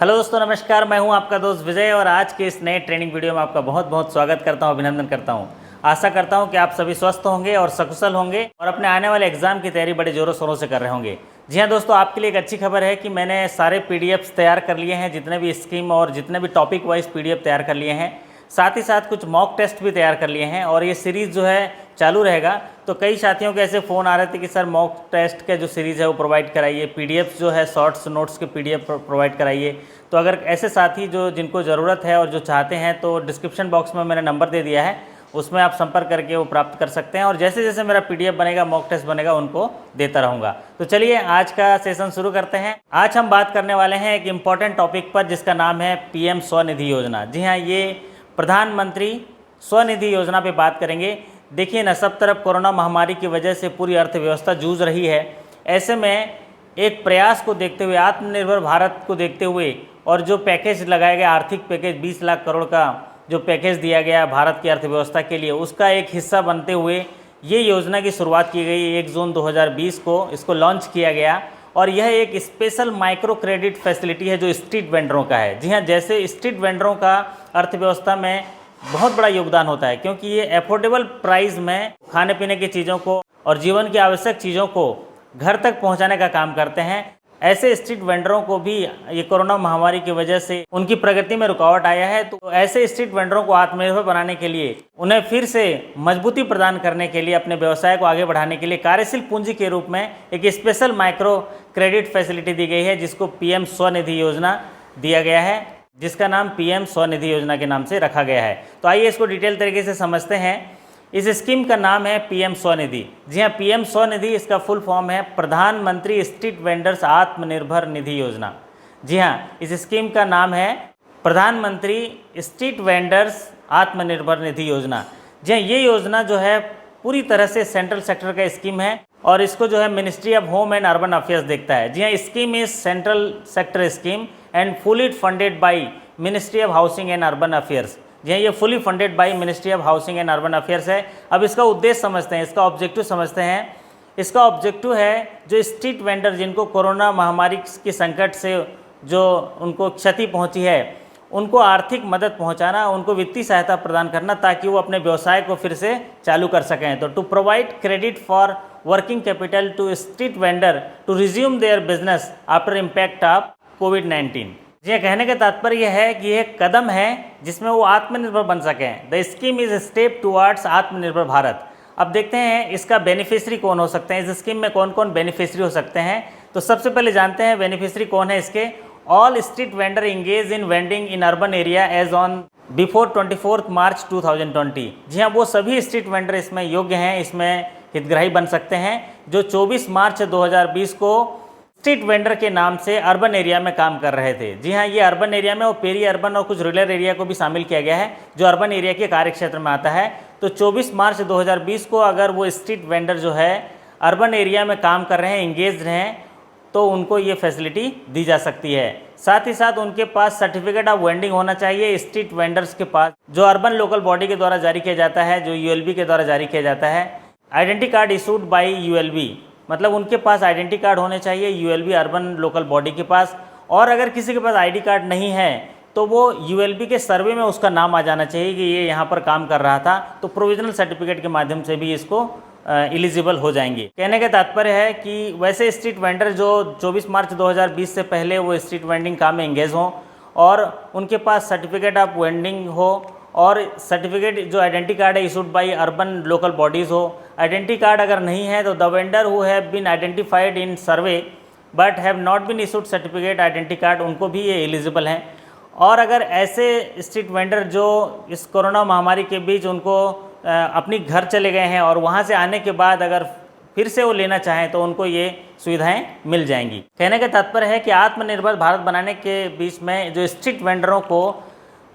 Hello दोस्तों, नमस्कार। मैं हूं आपका दोस्त विजय और आज के इस नए ट्रेनिंग वीडियो में आपका बहुत बहुत स्वागत करता हूं, अभिनंदन करता हूं। आशा करता हूं कि आप सभी स्वस्थ होंगे और सकुशल होंगे और अपने आने वाले एग्जाम की तैयारी बड़े जोरों शोरों से कर रहे होंगे। जी हाँ दोस्तों, आपके लिए एक अच्छी खबर है कि मैंने सारे पीडीएफ्स तैयार कर लिए हैं, जितने भी स्कीम और जितने भी टॉपिक वाइज पीडीएफ तैयार कर लिए हैं। साथ ही साथ कुछ मॉक टेस्ट भी तैयार कर लिए हैं और ये सीरीज़ जो है चालू रहेगा। तो कई साथियों के ऐसे फ़ोन आ रहे थे कि सर मॉक टेस्ट का जो सीरीज़ है वो प्रोवाइड कराइए, पीडीएफ जो है शॉर्ट्स नोट्स के पीडीएफ प्रोवाइड कराइए। तो अगर ऐसे साथी जो जिनको ज़रूरत है और जो चाहते हैं तो डिस्क्रिप्शन बॉक्स में मैंने नंबर दे दिया है, उसमें आप संपर्क करके वो प्राप्त कर सकते हैं और जैसे जैसे मेरा पीडीएफ बनेगा, मॉक टेस्ट बनेगा, उनको देता रहूँगा। तो चलिए आज का सेशन शुरू करते हैं। आज हम बात करने वाले हैं एक इम्पॉर्टेंट टॉपिक पर जिसका नाम है पीएम स्वनिधि योजना। जी हाँ, ये प्रधानमंत्री स्वनिधि योजना पे बात करेंगे। देखिए ना, सब तरफ कोरोना महामारी की वजह से पूरी अर्थव्यवस्था जूझ रही है। ऐसे में एक प्रयास को देखते हुए, आत्मनिर्भर भारत को देखते हुए और जो पैकेज लगाया गया, आर्थिक पैकेज 20 लाख करोड़ का जो पैकेज दिया गया भारत की अर्थव्यवस्था के लिए, उसका एक हिस्सा बनते हुए ये योजना की शुरुआत की गई। 1 जून 2020 को इसको लॉन्च किया गया और यह एक स्पेशल माइक्रो क्रेडिट फैसिलिटी है जो स्ट्रीट वेंडरों का है। जी हाँ, जैसे स्ट्रीट वेंडरों का अर्थव्यवस्था में बहुत बड़ा योगदान होता है क्योंकि ये अफोर्डेबल प्राइस में खाने पीने की चीज़ों को और जीवन की आवश्यक चीज़ों को घर तक पहुंचाने का काम करते हैं। ऐसे स्ट्रीट वेंडरों को भी ये कोरोना महामारी की वजह से उनकी प्रगति में रुकावट आया है। तो ऐसे स्ट्रीट वेंडरों को आत्मनिर्भर बनाने के लिए, उन्हें फिर से मजबूती प्रदान करने के लिए, अपने व्यवसाय को आगे बढ़ाने के लिए कार्यशील पूंजी के रूप में एक स्पेशल माइक्रो क्रेडिट फैसिलिटी दी गई है जिसको पीएम स्वनिधि योजना दिया गया है, जिसका नाम पीएम स्वनिधि योजना के नाम से रखा गया है। तो आइए इसको डिटेल तरीके से समझते हैं। इस स्कीम का नाम है पीएम स्वनिधि। जी हाँ, पीएम स्वनिधि, इसका फुल फॉर्म है प्रधानमंत्री स्ट्रीट वेंडर्स आत्मनिर्भर निधि योजना। जी हाँ, इस स्कीम का नाम है प्रधानमंत्री स्ट्रीट वेंडर्स आत्मनिर्भर निधि योजना। जी हाँ, ये योजना जो है पूरी तरह से सेंट्रल सेक्टर का स्कीम है और इसको जो है ministry of home and urban affairs देखता है। जी हाँ, scheme is central sector scheme and fully funded by ministry of housing and urban affairs. जी हाँ, ये fully funded by ministry of housing and urban affairs है। अब इसका उद्देश्य समझते हैं, इसका ऑब्जेक्टिव समझते हैं। इसका ऑब्जेक्टिव है जो स्ट्रीट वेंडर जिनको कोरोना महामारी के संकट से जो उनको क्षति पहुंची है, उनको आर्थिक मदद पहुंचाना, उनको वित्तीय सहायता प्रदान करना ताकि वो अपने व्यवसाय को फिर से चालू कर सकें। तो to provide credit for working capital to street vendor to resume their business after impact of कोविड-19। जी, कहने का तात्पर्य है कि यह कदम है जिसमें वो आत्मनिर्भर बन सकें। The scheme is step towards आत्मनिर्भर भारत। अब देखते हैं इसका बेनिफिशियरी कौन हो सकते हैं, इस स्कीम में कौन कौन बेनिफिशियरी हो सकते हैं। तो सबसे पहले जानते हैं बेनिफिशियरी कौन है इसके। All street vendor engage in vending in urban area as on before 24 March 2020। जी हाँ, वो सभी स्ट्रीट वेंडर इसमें योग्य हैं, इसमें हितग्राही बन सकते हैं जो 24 मार्च 2020 को स्ट्रीट वेंडर के नाम से अर्बन एरिया में काम कर रहे थे। जी हाँ, ये अर्बन एरिया में वो पेरी अर्बन और कुछ रूरल एरिया को भी शामिल किया गया है जो अर्बन एरिया के कार्य क्षेत्र में आता है। तो 24 मार्च 2020 को अगर वो स्ट्रीट वेंडर जो है अर्बन एरिया में काम कर रहे हैं, इंगेज हैं, तो उनको ये फैसिलिटी दी जा सकती है। साथ ही साथ उनके पास सर्टिफिकेट ऑफ वेंडिंग होना चाहिए स्ट्रीट वेंडर्स के पास, जो अर्बन लोकल बॉडी के द्वारा जारी किया जाता है, जो यूएलबी के द्वारा जारी किया जाता है। Identity card issued by ULB, मतलब उनके पास आइडेंटिटी कार्ड होने चाहिए यूएलबी अर्बन लोकल बॉडी के पास। और अगर किसी के पास आईडी कार्ड नहीं है तो वो यूएलबी के सर्वे में उसका नाम आ जाना चाहिए कि ये यहाँ पर काम कर रहा था, तो प्रोविजनल सर्टिफिकेट के माध्यम से भी इसको एलिजिबल हो जाएंगे। कहने का तात्पर्य है कि वैसे स्ट्रीट वेंडर जो 24 मार्च 2020 से पहले वो स्ट्रीट वेंडिंग काम में एंगेज हों और उनके पास सर्टिफिकेट ऑफ वेंडिंग हो और सर्टिफिकेट जो आइडेंटिटी कार्ड है issued by urban local bodies हो। आइडेंटिटी कार्ड अगर नहीं है तो the vendor who have been identified in survey but have not been issued certificate identity card, उनको भी ये एलिजिबल हैं। और अगर ऐसे स्ट्रीट वेंडर जो इस कोरोना महामारी के बीच उनको अपनी घर चले गए हैं और वहाँ से आने के बाद अगर फिर से वो लेना चाहें तो उनको ये सुविधाएं मिल जाएंगी। कहने का तात्पर्य है कि आत्मनिर्भर भारत बनाने के बीच में जो स्ट्रीट वेंडरों को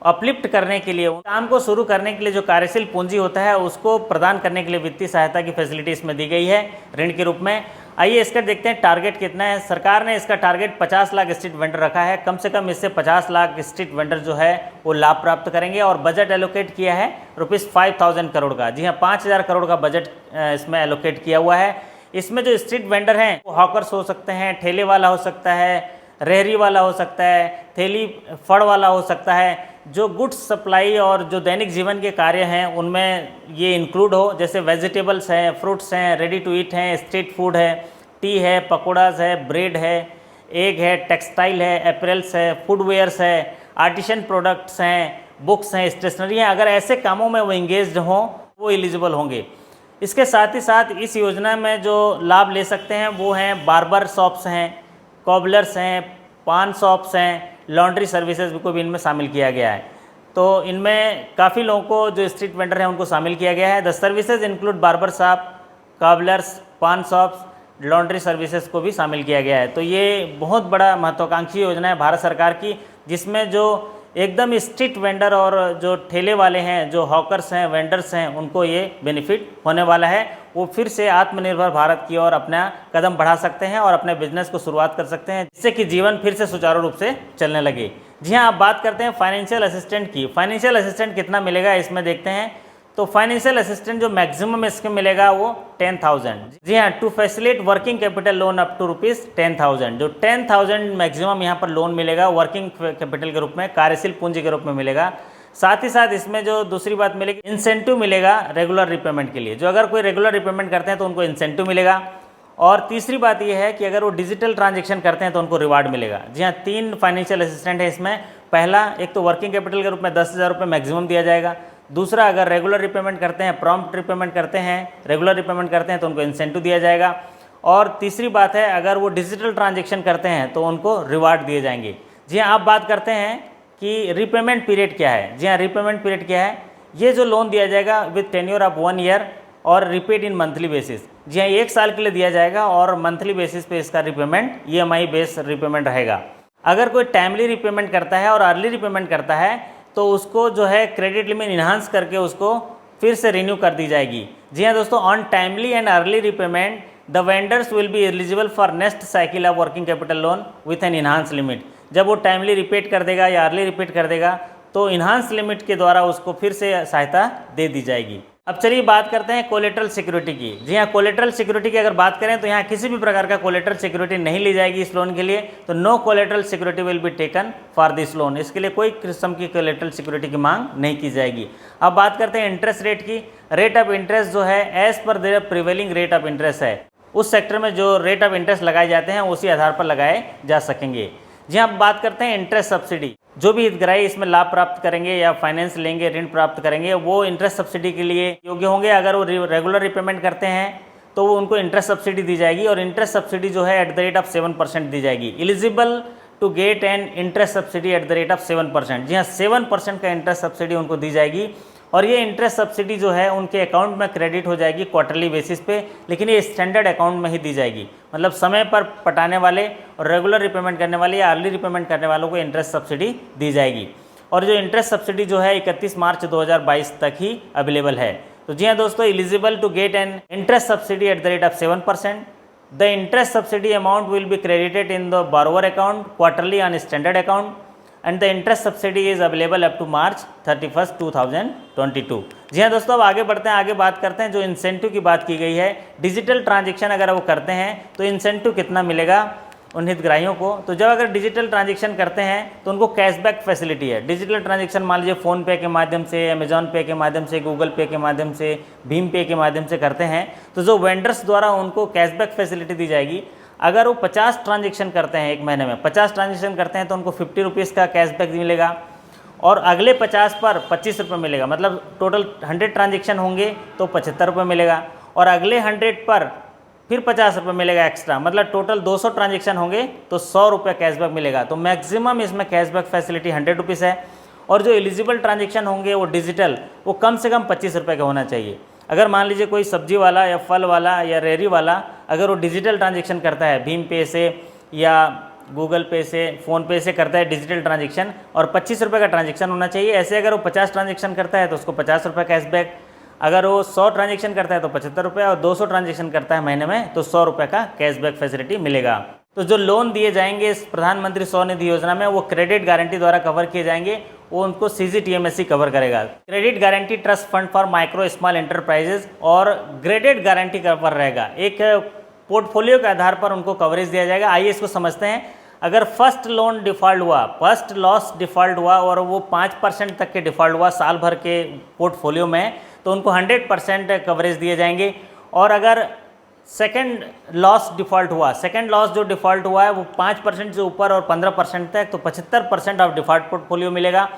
अपलिफ्ट करने के लिए, काम को शुरू करने के लिए जो कार्यशील पूंजी होता है उसको प्रदान करने के लिए वित्तीय सहायता की फैसिलिटी इसमें दी गई है ऋण के रूप में। आइए इसका देखते हैं टारगेट कितना है। सरकार ने इसका टारगेट 50 लाख स्ट्रीट वेंडर रखा है। कम से कम इससे 50 लाख स्ट्रीट वेंडर जो है वो लाभ प्राप्त करेंगे और बजट एलोकेट किया है ₹5000 करोड़ का। जी हाँ, 5000 करोड़ का बजट इसमें एलोकेट किया हुआ है। इसमें जो स्ट्रीट वेंडर हैं वो हॉकर्स हो सकते हैं, ठेले वाला हो सकता है, रेहड़ी वाला हो सकता है, थैली फड़ वाला हो सकता है। जो गुड्स सप्लाई और जो दैनिक जीवन के कार्य हैं उनमें ये इंक्लूड हो, जैसे वेजिटेबल्स हैं, फ्रूट्स हैं, रेडी टू ईट हैं, स्ट्रीट फूड है, टी है, पकौड़ाज है, ब्रेड है, एग है, टेक्सटाइल है, एपरेल्स है, फूडवेयर्स है, आर्टिशन प्रोडक्ट्स हैं, बुक्स हैं, स्टेशनरी हैं। अगर ऐसे कामों में वो इंगेज्ड हों वो एलिजिबल होंगे। इसके साथ ही साथ इस योजना में जो लाभ ले सकते हैं वो हैं बार्बर शॉप्स हैं, कॉबलर्स हैं, पान शॉप्स हैं, लॉन्ड्री सर्विसेज को भी इनमें शामिल किया गया है। तो इनमें काफ़ी लोगों को जो स्ट्रीट वेंडर हैं उनको शामिल किया गया है। The services include barber shop, cobblers, paan shops, laundry services को भी शामिल किया गया है। तो ये बहुत बड़ा महत्वाकांक्षी योजना है भारत सरकार की, जिसमें जो एकदम स्ट्रीट वेंडर और जो ठेले वाले हैं, जो हॉकर्स हैं, वेंडर्स हैं, उनको ये बेनिफिट होने वाला है। वो फिर से आत्मनिर्भर भारत की ओर अपना कदम बढ़ा सकते हैं और अपने बिजनेस को शुरुआत कर सकते हैं, जिससे कि जीवन फिर से सुचारू रूप से चलने लगे। जी हाँ, आप बात करते हैं फाइनेंशियल असिस्टेंट की। फाइनेंशियल असिस्टेंट कितना मिलेगा इसमें देखते हैं। तो फाइनेंशियल असिस्टेंट जो मैक्सिमम इसके मिलेगा वो 10,000। जी हाँ, to facilitate working capital loan up to ₹10,000। जो 10,000 मैक्सिमम यहाँ पर लोन मिलेगा वर्किंग कैपिटल के रूप में, कार्यशील पूंजी के रूप में मिलेगा। साथ ही साथ इसमें जो दूसरी बात मिलेगी, इंसेंटिव मिलेगा रेगुलर रिपेमेंट के लिए। जो अगर कोई रेगुलर रिपेमेंट करते हैं तो उनको इंसेंटिव मिलेगा। और तीसरी बात यह है कि अगर वो डिजिटल ट्रांजेक्शन करते हैं तो उनको रिवार्ड मिलेगा। जी हाँ, 3 फाइनेंशियल असिस्टेंट है इसमें। पहला, एक तो वर्किंग कैपिटल के रूप में 10,000 रुपये मैक्सिमम दिया जाएगा। दूसरा, अगर रेगुलर रिपेमेंट करते हैं, प्रॉम्प्ट रिपेमेंट करते हैं, रेगुलर रिपेमेंट करते हैं तो उनको इंसेंटिव दिया जाएगा। और तीसरी बात है, अगर वो डिजिटल ट्रांजेक्शन करते हैं तो उनको रिवार्ड दिए जाएंगे। जी हाँ, आप बात करते हैं कि रिपेमेंट पीरियड क्या है। जी हाँ, रिपेमेंट पीरियड क्या है? ये जो लोन दिया जाएगा विद टेन्योर ऑफ 1 ईयर और रिपेड इन मंथली बेसिस। जी हाँ, 1 साल के लिए दिया जाएगा और मंथली बेसिस पे इसका रिपेमेंट EMI बेस रिपेमेंट रहेगा। अगर कोई टाइमली रिपेमेंट करता है और अर्ली रिपेमेंट करता है तो उसको जो है क्रेडिट लिमिट इन्हांस करके उसको फिर से रिन्यू कर दी जाएगी। जी हाँ दोस्तों, on timely and early repayment the vendors will be eligible for next cycle of working capital loan with an enhance limit. जब वो टाइमली रिपेट कर देगा या अर्ली रिपेट कर देगा तो इन्हांस लिमिट के द्वारा उसको फिर से सहायता दे दी जाएगी। अब चलिए बात करते हैं कोलेटरल सिक्योरिटी की। जी हाँ, कोलेटरल सिक्योरिटी की अगर बात करें तो यहाँ किसी भी प्रकार का कोलेटरल सिक्योरिटी नहीं ली जाएगी इस लोन के लिए। तो no collateral security will be taken for this loan. इसके लिए कोई किस्म की कोलेटरल सिक्योरिटी की मांग नहीं की जाएगी। अब बात करते हैं इंटरेस्ट रेट की। रेट ऑफ इंटरेस्ट जो है as per their prevailing rate of interest है। उस सेक्टर में जो रेट ऑफ इंटरेस्ट लगाए जाते हैं उसी आधार पर लगाए जा सकेंगे। जी हाँ, बात करते हैं इंटरेस्ट सब्सिडी। जो भी हितग्राही इसमें लाभ प्राप्त करेंगे या फाइनेंस लेंगे, ऋण प्राप्त करेंगे, वो इंटरेस्ट सब्सिडी के लिए योग्य होंगे। अगर वो रेगुलर रिपेमेंट करते हैं तो वो उनको इंटरेस्ट सब्सिडी दी जाएगी और इंटरेस्ट सब्सिडी जो है एट द रेट ऑफ 7% दी जाएगी। Eligible to get an interest subsidy at the rate of 7%। जी हाँ, 7% का इंटरेस्ट सब्सिडी उनको दी जाएगी और ये इंटरेस्ट सब्सिडी जो है उनके अकाउंट में क्रेडिट हो जाएगी क्वार्टरली बेसिस पे, लेकिन ये स्टैंडर्ड अकाउंट में ही दी जाएगी। मतलब समय पर पटाने वाले और रेगुलर रिपेमेंट करने वाले या अर्ली रिपेमेंट करने वालों को इंटरेस्ट सब्सिडी दी जाएगी। और जो इंटरेस्ट सब्सिडी जो है 31 मार्च 2022 तक ही अवेलेबल है। तो जी हाँ दोस्तों, eligible to get an interest subsidy at the rate of 7%। The interest subsidy amount will be credited in the borrower account quarterly on standard account and the interest subsidy is available up to March 31, 2022। जी हाँ दोस्तों, अब आगे बढ़ते हैं। आगे बात करते हैं जो इंसेंटिव की बात की गई है। डिजिटल ट्रांजेक्शन अगर वो करते हैं तो इंसेंटिव कितना मिलेगा उन हितग्राहियों को। तो जब अगर डिजिटल ट्रांजेक्शन करते हैं तो उनको कैशबैक फैसिलिटी है। डिजिटल ट्रांजेक्शन मान लीजिए फ़ोनपे के माध्यम से, अमेजॉन पे के माध्यम से, गूगल पे के माध्यम से, भीम पे के माध्यम से करते हैं तो जो वेंडर्स द्वारा उनको कैशबैक फैसिलिटी दी जाएगी। अगर वो 50 ट्रांजेक्शन करते हैं एक महीने में, 50 ट्रांजेक्शन करते हैं तो उनको 50 रुपीज़ का कैशबैक मिलेगा और अगले 50 पर 25 रुपये मिलेगा। मतलब टोटल 100 ट्रांजेक्शन होंगे तो 75 रुपये मिलेगा और अगले 100 पर फिर 50 रुपये मिलेगा एक्स्ट्रा। मतलब टोटल 200 ट्रांजेक्शन होंगे तो 100 रुपये कैशबैक मिलेगा। तो मैक्सिमम इसमें कैशबैक फैसिलिटी 100 रुपीज़ है और जो एलिजिबल ट्रांजेक्शन होंगे वो डिजिटल, वो कम से कम 25 रुपये का होना चाहिए। अगर मान लीजिए कोई सब्जी वाला या फल वाला या रेहड़ी वाला अगर वो डिजिटल ट्रांजेक्शन करता है भीम पे से या गूगल पे से, फ़ोन पे से करता है डिजिटल ट्रांजेक्शन और 25 रुपये का ट्रांजेक्शन होना चाहिए। ऐसे अगर वो 50 ट्रांजेक्शन करता है तो उसको 50 रुपये कैशबैक, अगर वो 100 ट्रांजेक्शन करता है तो 75 रुपये और 200 ट्रांजेक्शन करता है महीने में तो 100 रुपये का कैशबैक फैसिलिटी मिलेगा। तो जो लोन दिए जाएंगे इस प्रधानमंत्री स्वनिधि योजना में वो क्रेडिट गारंटी द्वारा कवर किए जाएंगे। वो उनको CGTMSE कवर करेगा। Credit guarantee trust fund for micro small enterprises और ग्रेडेड गारंटी कवर रहेगा। एक पोर्टफोलियो के आधार पर उनको कवरेज दिया जाएगा। आइए इसको समझते हैं। अगर फर्स्ट लोन डिफ़ॉल्ट हुआ, फर्स्ट लॉस डिफ़ॉल्ट हुआ और वो 5% तक के डिफ़ॉल्ट हुआ साल भर के पोर्टफोलियो में, तो उनको 100% कवरेज दिए जाएंगे। और अगर सेकंड लॉस डिफ़ॉल्ट हुआ, सेकंड लॉस जो डिफ़ॉल्ट हुआ है वो 5% से ऊपर और 15% तक, तो 75% ऑफ डिफ़ॉल्ट पोर्टफोलियो मिलेगा।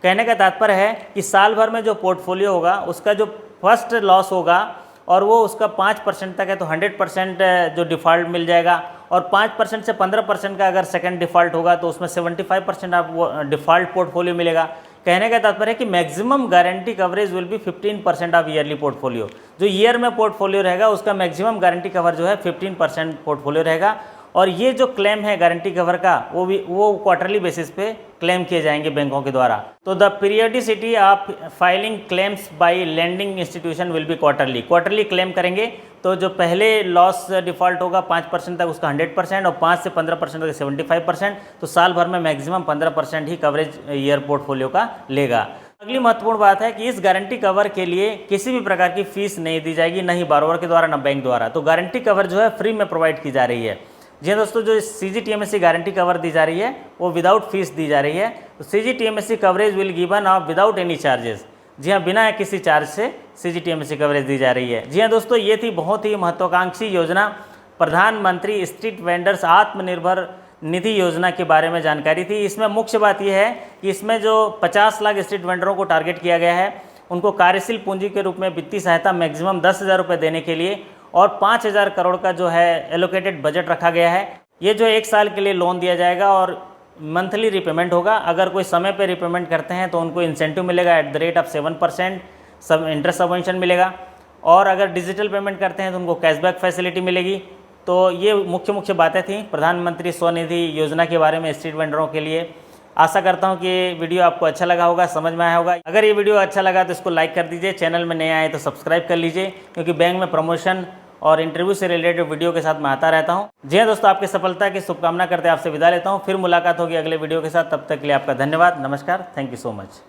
कहने का तात्पर्य है कि साल भर में जो पोर्टफोलियो होगा उसका जो फर्स्ट लॉस होगा और वो उसका 5% तक है तो 100% जो डिफ़ॉल्ट मिल जाएगा। और 5% से 15% का अगर सेकंड डिफ़ॉल्ट होगा तो उसमें 75% आप वो डिफ़ॉल्ट पोर्टफोलियो मिलेगा। कहने का तात्पर्य है कि maximum guarantee coverage will be 15% of yearly portfolio. जो ईयर में पोर्टफोलियो रहेगा उसका मैक्सिमम गारंटी कवर जो है 15% पोर्टफोलियो रहेगा। और ये जो क्लेम है गारंटी कवर का वो क्वार्टरली बेसिस पे क्लेम किए जाएंगे बैंकों के द्वारा। तो the periodicity of filing claims by lending institution will be quarterly claim करेंगे। तो जो पहले लॉस डिफ़ॉल्ट होगा 5% तक उसका 100% और 5 से 15% तक 75%, तो साल भर में मैक्सिमम 15% ही कवरेज ईयर पोर्टफोलियो का लेगा। अगली महत्वपूर्ण बात है कि इस गारंटी कवर के लिए किसी भी प्रकार की फीस नहीं दी जाएगी, न ही बारोवर के द्वारा न बैंक द्वारा। तो गारंटी कवर जो है फ्री में प्रोवाइड की जा रही है। जी हाँ दोस्तों, जो CGTMSE गारंटी कवर दी जा रही है वो विदाउट फीस दी जा रही है। तो CGTMSE coverage will given of without any charges. जी हाँ, बिना किसी चार्ज से CGTMSE कवरेज दी जा रही है। जी हाँ दोस्तों, ये थी बहुत ही महत्वाकांक्षी योजना प्रधानमंत्री स्ट्रीट वेंडर्स आत्मनिर्भर निधि योजना के बारे में जानकारी थी। इसमें मुख्य बात यह है कि इसमें जो 50 लाख स्ट्रीट वेंडरों को टारगेट किया गया है, उनको कार्यशील पूंजी के रूप में वित्तीय सहायता मैक्सिमम 10,000 रुपये देने के लिए और 5,000 करोड़ का जो है एलोकेटेड बजट रखा गया है। ये जो 1 साल के लिए लोन दिया जाएगा और मंथली रिपेमेंट होगा। अगर कोई समय पे रिपेमेंट करते हैं तो उनको इंसेंटिव मिलेगा एट द रेट ऑफ 7%, सब इंटरेस्ट सबवेंशन मिलेगा। और अगर डिजिटल पेमेंट करते हैं तो उनको कैशबैक फैसिलिटी मिलेगी। तो ये मुख्य बातें थी प्रधानमंत्री स्वनिधि योजना के बारे में स्ट्रीट वेंडरों के लिए। आशा करता हूँ कि ये वीडियो आपको अच्छा लगा होगा, समझ में आया होगा। अगर ये वीडियो अच्छा लगा तो इसको लाइक कर दीजिए, चैनल में नए आए तो सब्सक्राइब कर लीजिए, क्योंकि बैंक में प्रमोशन और इंटरव्यू से रिलेटेड वीडियो के साथ मैं आता रहता हूँ। जी हाँ दोस्तों, आपकी सफलता की शुभकामना करते आपसे विदा लेता हूँ। फिर मुलाकात होगी अगले वीडियो के साथ, तब तक के लिए आपका धन्यवाद, नमस्कार, थैंक यू सो मच।